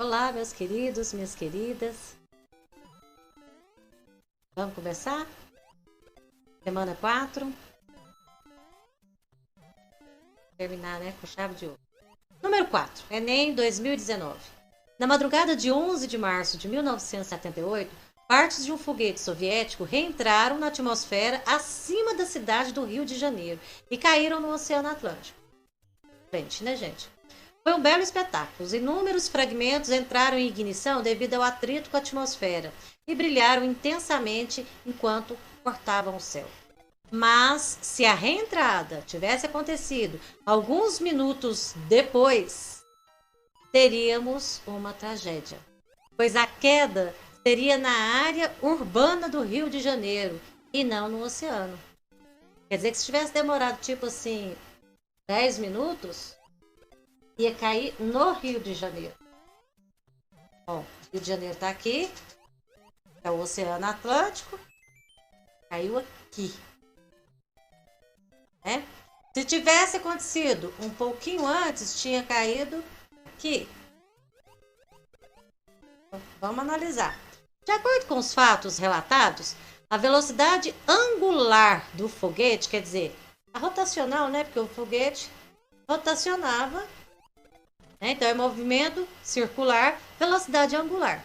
Olá, meus queridos, minhas queridas. Vamos começar? Semana 4. Terminar, né, com chave de ouro. Número 4. Enem 2019. Na madrugada de 11 de março de 1978, partes de um foguete soviético reentraram na atmosfera acima da cidade do Rio de Janeiro e caíram no Oceano Atlântico. Frente, né, gente? Foi um belo espetáculo. Os inúmeros fragmentos entraram em ignição devido ao atrito com a atmosfera e brilharam intensamente enquanto cortavam o céu. Mas, se a reentrada tivesse acontecido alguns minutos depois, teríamos uma tragédia, pois a queda seria na área urbana do Rio de Janeiro e não no oceano. Quer dizer que se tivesse demorado tipo assim 10 minutos, ia cair no Rio de Janeiro. Bom, o Rio de Janeiro está aqui, é o Oceano Atlântico, caiu aqui. Né? Se tivesse acontecido um pouquinho antes, tinha caído aqui. Vamos analisar. De acordo com os fatos relatados, a velocidade angular do foguete, quer dizer, a rotacional, né? Porque o foguete rotacionava, né? Então é movimento circular, velocidade angular.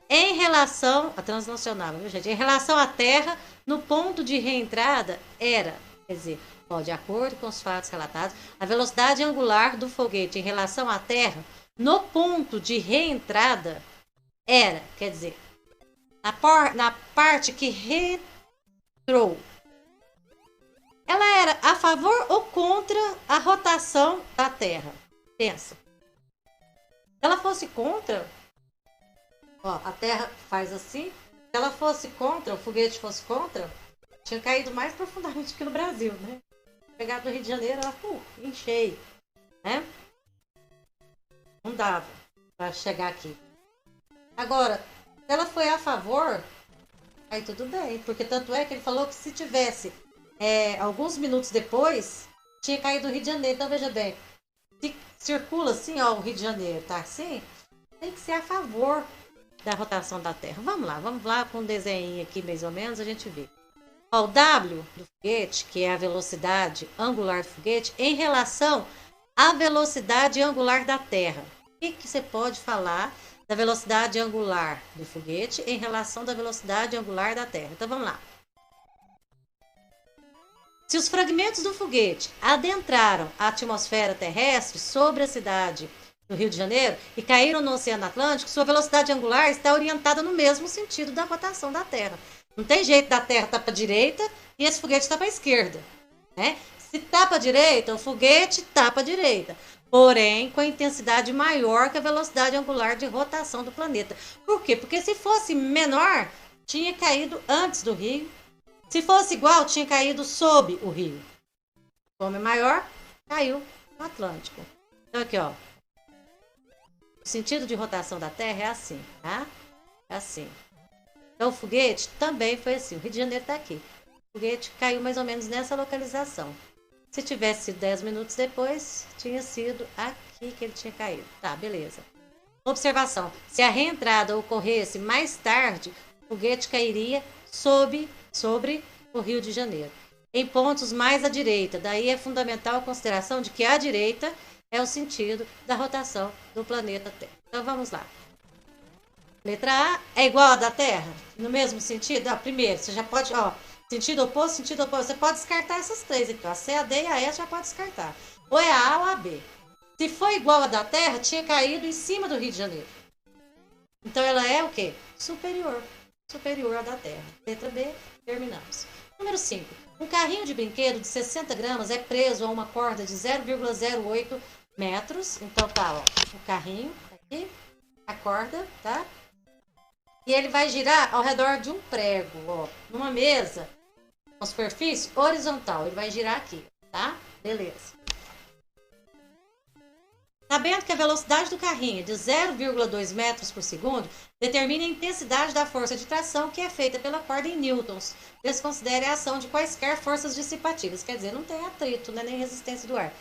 Em relação a transnacional, viu, gente? Em relação à Terra, no ponto de reentrada era, quer dizer, de acordo com os fatos relatados, a velocidade angular do foguete em relação à Terra, no ponto de reentrada, era, quer dizer, na parte que reentrou, ela era a favor ou contra a rotação da Terra? Pensa. Se ela fosse contra, ó, a Terra faz assim, se ela fosse contra, o foguete fosse contra, tinha caído mais profundamente que no Brasil, né? Pegar do Rio de Janeiro, ela enchei, né? Não dava para chegar aqui. Agora, se ela foi a favor, aí tudo bem, porque tanto é que ele falou que se tivesse alguns minutos depois, tinha caído do Rio de Janeiro. Então veja bem, se circula assim, ó, o Rio de Janeiro, tá assim, tem que ser a favor da rotação da Terra. Vamos lá com um desenho aqui mais ou menos, a gente vê. O W do foguete, que é a velocidade angular do foguete, em relação à velocidade angular da Terra. O que você pode falar da velocidade angular do foguete em relação da velocidade angular da Terra? Então vamos lá. Se os fragmentos do foguete adentraram a atmosfera terrestre sobre a cidade do Rio de Janeiro e caíram no Oceano Atlântico, sua velocidade angular está orientada no mesmo sentido da rotação da Terra. Não tem jeito da Terra estar para a direita e esse foguete está para a esquerda. Né? Se está para a direita, o foguete está para a direita. Porém, com a intensidade maior que a velocidade angular de rotação do planeta. Por quê? Porque se fosse menor, tinha caído antes do Rio. Se fosse igual, tinha caído sob o Rio. Como é maior, caiu no Atlântico. Então aqui, ó. O sentido de rotação da Terra é assim, tá? É assim. Então, o foguete também foi assim. O Rio de Janeiro está aqui. O foguete caiu mais ou menos nessa localização. Se tivesse sido 10 minutos depois, tinha sido aqui que ele tinha caído. Tá, beleza. Observação. Se a reentrada ocorresse mais tarde, o foguete cairia sobre o Rio de Janeiro, em pontos mais à direita. Daí é fundamental a consideração de que a direita é o sentido da rotação do planeta Terra. Então, vamos lá. Letra A é igual a da Terra? No mesmo sentido? Primeiro, você já pode, sentido oposto, você pode descartar essas três aqui, a C, a D e a E já pode descartar. Ou é a A ou a B. Se for igual a da Terra, tinha caído em cima do Rio de Janeiro. Então ela é o quê? Superior à da Terra. Letra B, terminamos. Número 5. Um carrinho de brinquedo de 60 gramas é preso a uma corda de 0,08 metros. Então tá, ó, o carrinho, tá aqui, a corda, tá? E ele vai girar ao redor de um prego, ó, numa mesa com superfície horizontal. Ele vai girar aqui, tá? Beleza. Sabendo que a velocidade do carrinho é de 0,2 metros por segundo, determine a intensidade da força de tração que é feita pela corda em newtons. Desconsidere a ação de quaisquer forças dissipativas. Quer dizer, não tem atrito, né, nem resistência do ar.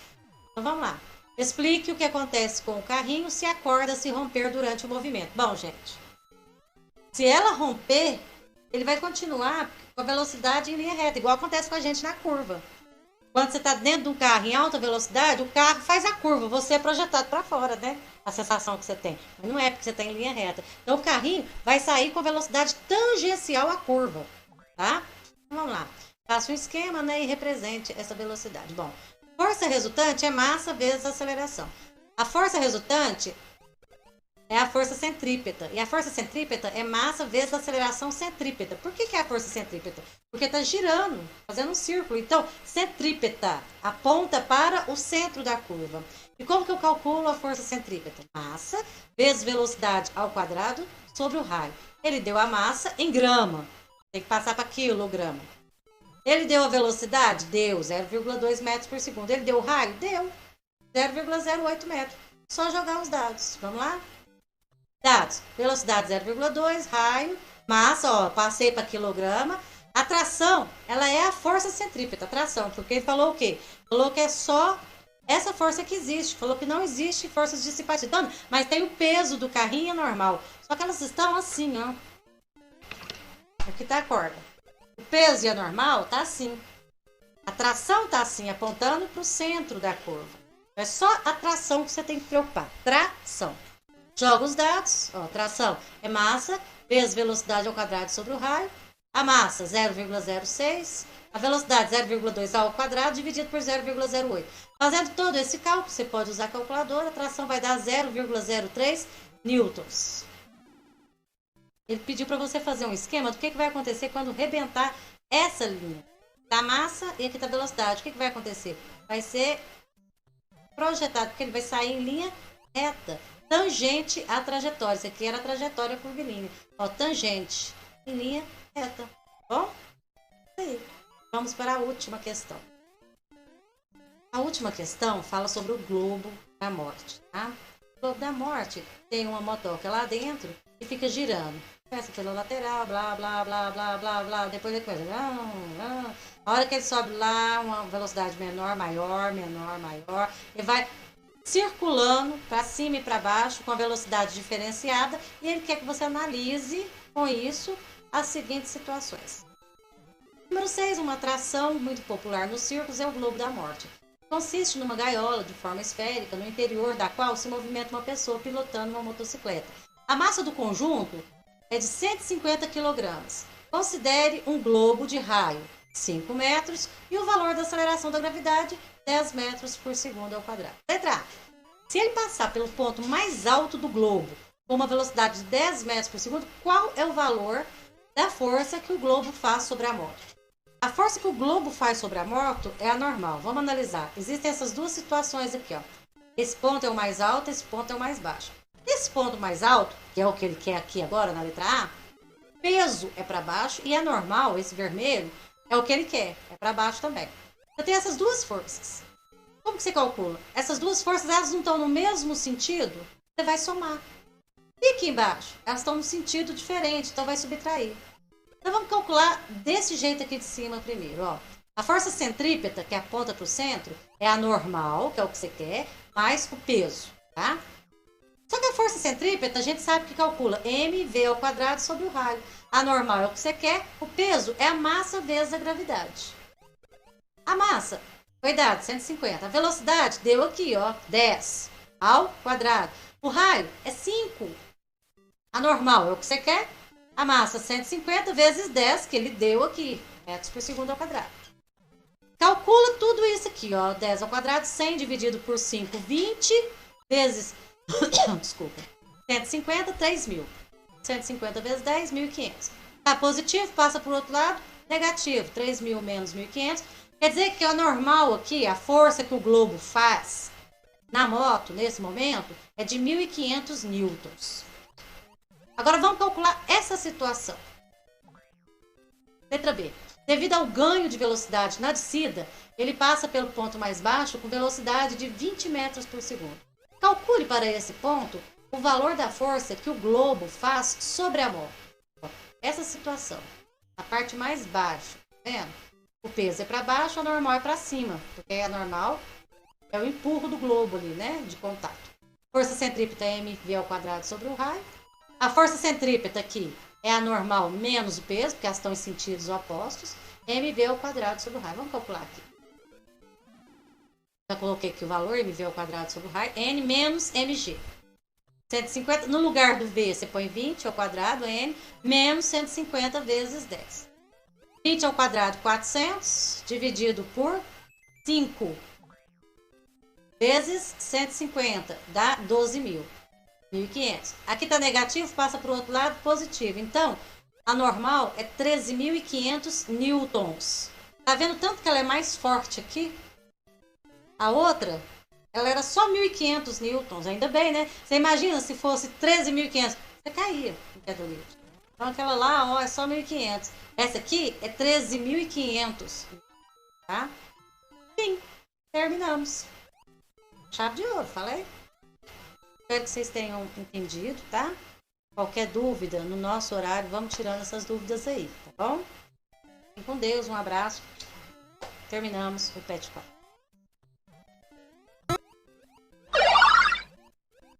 Então vamos lá. Explique o que acontece com o carrinho se a corda se romper durante o movimento. Bom, gente, se ela romper, ele vai continuar com a velocidade em linha reta, igual acontece com a gente na curva. Quando você está dentro de um carro em alta velocidade, o carro faz a curva, você é projetado para fora, né? A sensação que você tem. Mas não é porque você está em linha reta. Então o carrinho vai sair com a velocidade tangencial à curva, tá? Vamos lá. Faça um esquema, né, e represente essa velocidade. Bom, força resultante é massa vezes aceleração. A força resultante é a força centrípeta. E a força centrípeta é massa vezes aceleração centrípeta. Por que é a força centrípeta? Porque está girando, fazendo um círculo. Então, centrípeta aponta para o centro da curva. E como que eu calculo a força centrípeta? Massa vezes velocidade ao quadrado sobre o raio. Ele deu a massa em grama. Tem que passar para quilograma. Ele deu a velocidade? Deu 0,2 metros por segundo. Ele deu o raio? Deu 0,08 metros. Só jogar os dados. Vamos lá? Dados, velocidade 0,2, raio, massa, ó, passei para quilograma. A tração, ela é a força centrípeta, a tração, porque ele falou o quê? Falou que é só essa força que existe, falou que não existe forças dissipativas, mas tem o peso do carrinho normal, só que elas estão assim, ó. Aqui tá a corda. O peso e a normal tá assim. A tração tá assim, apontando para o centro da curva. É só a tração que você tem que preocupar, tração. Joga os dados, ó, tração é massa vezes velocidade ao quadrado sobre o raio. A massa 0,06, a velocidade 0,2 ao quadrado dividido por 0,08. Fazendo todo esse cálculo, você pode usar a calculadora, a tração vai dar 0,03 newtons. Ele pediu para você fazer um esquema do que vai acontecer quando rebentar essa linha da massa e aqui da velocidade. O que vai acontecer? Vai ser projetado, porque ele vai sair em linha reta. Tangente à trajetória. Isso aqui era a trajetória curvilínea. Ó, tangente em linha reta. Bom? Aí. Vamos para a última questão. A última questão fala sobre o globo da morte. Tá? O globo da morte tem uma motoca lá dentro e fica girando. Começa pela lateral, blá, blá, blá, blá, blá, blá. Depois ele começa. A hora que ele sobe lá, uma velocidade menor, maior, menor, maior. Ele vai circulando para cima e para baixo com a velocidade diferenciada e ele quer que você analise com isso as seguintes situações. Número 6, uma atração muito popular nos circos é o globo da morte. Consiste numa gaiola de forma esférica no interior da qual se movimenta uma pessoa pilotando uma motocicleta. A massa do conjunto é de 150 kg. Considere um globo de raio 5 metros e o valor da aceleração da gravidade 10 metros por segundo ao quadrado. Letra A. Se ele passar pelo ponto mais alto do globo com uma velocidade de 10 metros por segundo, qual é o valor da força que o globo faz sobre a moto? A força que o globo faz sobre a moto é a normal. Vamos analisar. Existem essas duas situações aqui, ó. Esse ponto é o mais alto, esse ponto é o mais baixo. Esse ponto mais alto, que é o que ele quer aqui agora na letra A, peso é para baixo e a normal, esse vermelho, é o que ele quer, é para baixo também. Você tem essas duas forças. Como que você calcula? Essas duas forças, elas não estão no mesmo sentido? Você vai somar. E aqui embaixo? Elas estão no sentido diferente, então vai subtrair. Então vamos calcular desse jeito aqui de cima primeiro. Ó. A força centrípeta, que aponta para o centro, é a normal, que é o que você quer, mais o peso. Tá? Só que a força centrípeta, a gente sabe que calcula mv ao quadrado sobre o raio. A normal é o que você quer, o peso é a massa vezes a gravidade. A massa foi dado 150. A velocidade deu aqui, ó, 10 ao quadrado. O raio é 5. A normal é o que você quer. A massa 150 vezes 10, que ele deu aqui, metros por segundo ao quadrado. Calcula tudo isso aqui, ó, 10 ao quadrado, 100 dividido por 5, 20 vezes, desculpa, 150, 3.000. 150 vezes 10, 1.500. Tá positivo, passa para o outro lado, negativo, 3.000 menos 1.500. Quer dizer que a normal aqui, a força que o globo faz na moto, nesse momento, é de 1.500 newtons. Agora vamos calcular essa situação. Letra B. Devido ao ganho de velocidade na descida, ele passa pelo ponto mais baixo com velocidade de 20 metros por segundo. Calcule para esse ponto o valor da força que o globo faz sobre a moto. Essa situação, a parte mais baixa, tá vendo? O peso é para baixo, a normal é para cima, porque a normal É o empurro do globo ali, né? De contato. Força centrípeta é mv ao quadrado sobre o raio. A força centrípeta aqui é a normal menos o peso, porque elas estão em sentidos opostos. mv ao quadrado sobre o raio. Vamos calcular aqui. Já coloquei aqui o valor, mv ao quadrado sobre o raio. N menos mg. 150, no lugar do V, você põe 20 ao quadrado, N, menos 150 vezes 10. 20 ao quadrado, 400, dividido por 5 vezes 150, dá 12.000. 1.500. Aqui está negativo, passa para o outro lado, positivo. Então, a normal é 13.500 newtons. Tá vendo tanto que ela é mais forte aqui? A outra, ela era só 1.500 newtons, ainda bem, né? Você imagina se fosse 13.500, você caía no queda livre. Então aquela lá, ó, é só 1.500. Essa aqui é 13.500, tá? Sim, terminamos. Chave de ouro, falei? Espero que vocês tenham entendido, tá? Qualquer dúvida no nosso horário, vamos tirando essas dúvidas aí, tá bom? Fiquem com Deus, um abraço. Terminamos o PET 4.